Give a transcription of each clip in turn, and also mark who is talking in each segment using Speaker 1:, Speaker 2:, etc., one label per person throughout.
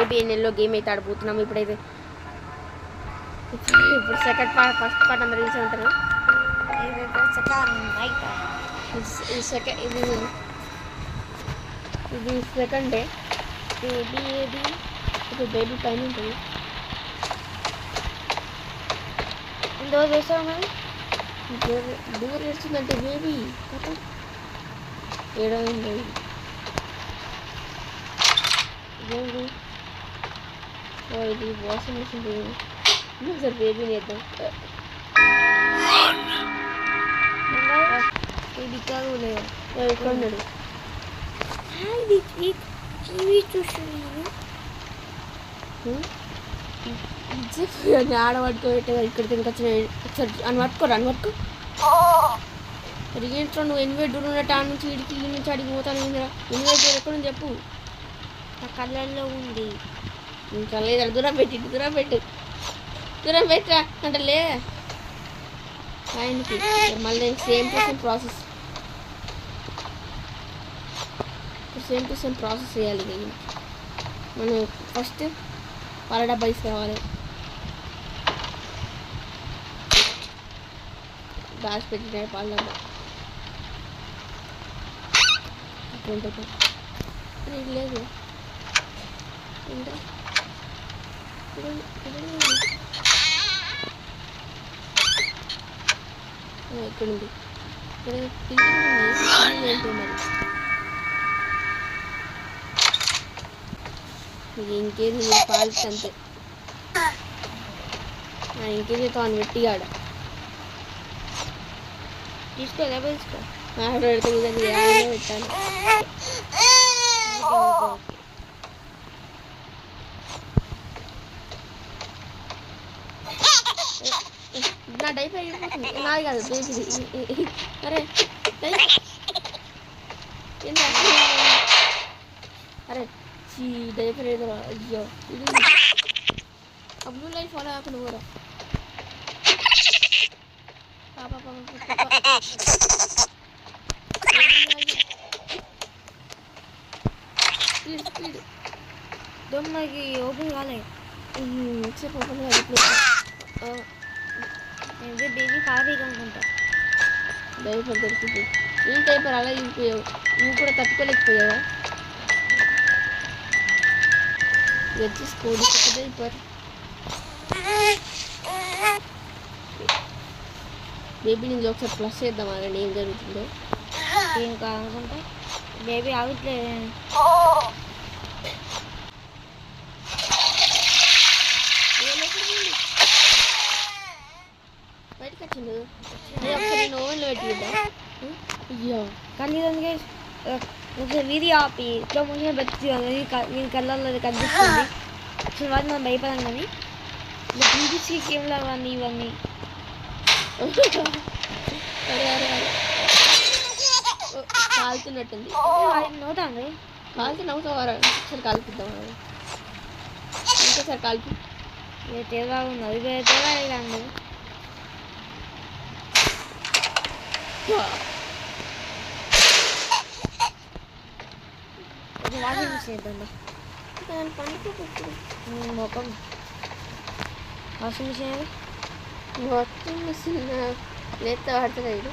Speaker 1: ఏబిఎన్ఎల్లో game అయితే ఆడిపోతున్నాము ఇప్పుడైతే. ఇప్పుడు సెకండ్ పార్ట్ ఫస్ట్ పార్ట్ అందరూ చూసే ఉంటారు. ఇది సెకండ్ డే. ఏది ఇప్పుడు బేబీ పైన ఉంటుంది. ఇందో చేసావు మరి దూరం ఏడుస్తుందంటే బేబీ ఏడైంది. ఇదేంటి ఇది వాషింగ్ మిషన్ సార్ బేబీని వేద్దాం. ఇది కాదు లేదు ఇక్కడ ఉన్నాడు. ఆడబట్టుకోబెట్టేవారు ఇక్కడ తినకొచ్చిన అని పట్టుకోరు అని పట్టుకో. ఏంట్రా నువ్వు ఇన్వైటర్ ఉన్నట్టు ఆ నుంచి ఇడికి ఈ నుంచి అడిగి పోతాను. ఇన్వైటర్ ఎక్కడుంది చెప్పు. నా కళ్ళల్లో ఉంది. ఇంకా లేదా దూరం పెట్టరా అంటే లే ఆయనకి మళ్ళీ సేమ్ టు సేమ్ ప్రాసెస్ చేయాలి. మనం ఫస్ట్ పాల డబ్బా తీసుకోవాలి. దాచి పెట్టిన పాల డబ్బా లేదు ఇంకా ఎక్కడుంది ఇక్కడ మరి ఇంకేది పాలు అంతే. ఇంకేది తాను పెట్టి ఆడ తీసుకో ఆడ పెడితే పెట్టాను. నా డైపర్ అయిపోతుంది. నాది కాదు బేబీది. అరే అరే చీ డైపర్ ఏదో. అయ్యో ఇది బ్లూ లైట్ ఫాలో కాకుండా కూడా స్పీడ్ దొమ్మకి ఓపెన్ కాలే చెప్పు ఓపెన్ కాదు. బేబీ పారేగా అనుకుంటా. డైపర్ దొరికింది. ఏం డైపర్ అలా ఇరిపోయావు నువ్వు కూడా తట్టుకోలేకపోయావా? వచ్చేసుకోండి డైపర్. బేబీ నుంచి ఒకసారి ప్లస్ చేద్దాం అనండి ఏం జరుగుతుందో. ఏం కావాలనుకుంటా బేబీ ఆగట్లేదు. బయటకు వచ్చిండు. ఒకసారి నేను ఓవెన్లో పెట్టిద్దా. అయ్యో కానీ దానికి ఒకసారి వీధి ఆపి ఇట్లా ముందు పెట్టి నేను కళ్ళల్లో కనిపిస్తుంది. అసలు వాటి మనం భయపడాం కానీ బీబీసీ గేమ్లో అవన్నీ ఇవన్నీ కాలుతున్నట్టుంది. నవ్వుతాండి కాలితే నవ్వుతావారా? ఒకసారి కాల్పిద్దాం. ఇంకోసారి కాల్పి తేడా ఉన్నది తేడా అండి. వాషింగ్ మిషన్ వేద్దాం. మొఖం వాషింగ్ మిషన్ లేత పడుతుంది. ఇది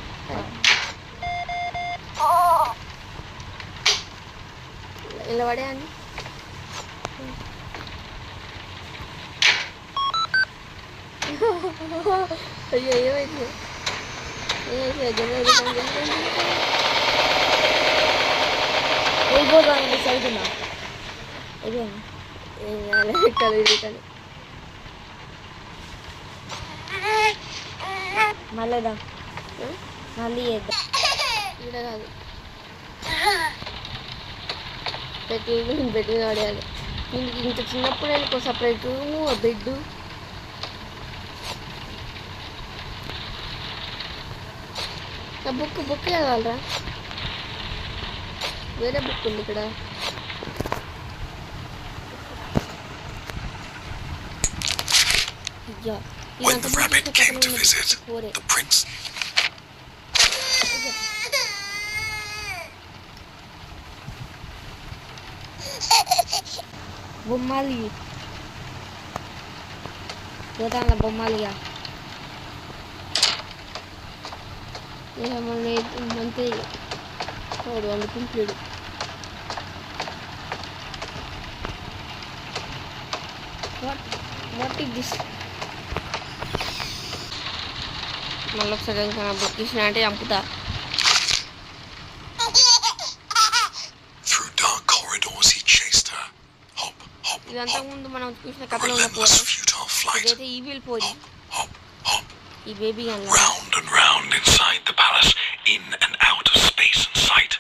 Speaker 1: ఇలా పడేయండి. అయ్యో ఏమైంది వెళ్ళిపోతాను సైతున్నా. కలుగుతాను మళ్ళీదా మళ్ళీ వేద్దాం. ఇక్కడ కాదు బెడ్ మీద పడేయాలి. ఇంత చిన్నప్పుడు వెళ్ళి సపరేట్ రూము బెడ్. బుక్ చదవాలరా? వేరే బుక్ ఉంది ఇక్కడ.
Speaker 2: When the rabbit came to visit, the prince
Speaker 1: బొమ్మాలి పోతాను బొమ్మాలిగా ఏమన్నా అంతే వాడు అనుకుంటాడు వాట్ ఇస్ దిస్ మళ్ళీ ఒకసారి బుక్ ఇచ్చిన అంటే చంపుతా
Speaker 2: Through dark corridors he chased her. Hop, hop,
Speaker 1: ఇదంతా
Speaker 2: hop.
Speaker 1: ముందు మనం చూసిన
Speaker 2: A
Speaker 1: కథలో ఉన్న
Speaker 2: relentless,
Speaker 1: పోతే
Speaker 2: futile flight.
Speaker 1: ఇదైతే ఈవిల్ పోయి
Speaker 2: Hop, hop.
Speaker 1: ఈ బేబీ అలా
Speaker 2: Round and round inside the palace, in and out of space and sight.